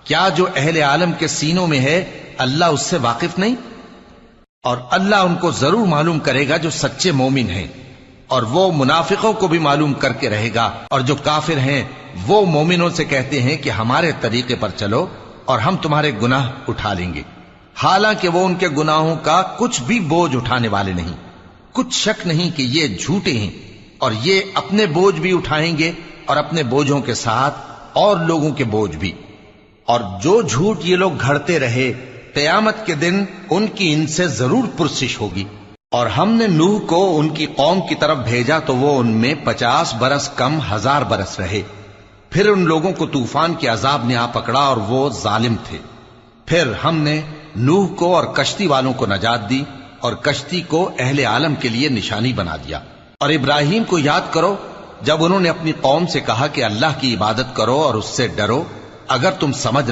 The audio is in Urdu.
کیا جو اہل عالم کے سینوں میں ہے اللہ اس سے واقف نہیں؟ اور اللہ ان کو ضرور معلوم کرے گا جو سچے مومن ہیں، اور وہ منافقوں کو بھی معلوم کر کے رہے گا، اور جو کافر ہیں وہ مومنوں سے کہتے ہیں کہ ہمارے طریقے پر چلو اور ہم تمہارے گناہ اٹھا لیں گے، حالانکہ وہ ان کے گناہوں کا کچھ بھی بوجھ اٹھانے والے نہیں۔ کچھ شک نہیں کہ یہ جھوٹے ہیں، اور یہ اپنے بوجھ بھی اٹھائیں گے اور اپنے بوجھوں کے ساتھ اور لوگوں کے بوجھ بھی۔ اور جو جھوٹ یہ لوگ گھڑتے رہے، قیامت کے دن ان کی ان سے ضرور پرسش ہوگی۔ اور ہم نے نوح کو ان کی قوم کی طرف بھیجا تو وہ ان میں 50 برس کم 1000 برس رہے، پھر ان لوگوں کو طوفان کے عذاب نے آ پکڑا اور وہ ظالم تھے۔ پھر ہم نے نوح کو اور کشتی والوں کو نجات دی، اور کشتی کو اہل عالم کے لیے نشانی بنا دیا۔ اور ابراہیم کو یاد کرو جب انہوں نے اپنی قوم سے کہا کہ اللہ کی عبادت کرو اور اس سے ڈرو، اگر تم سمجھ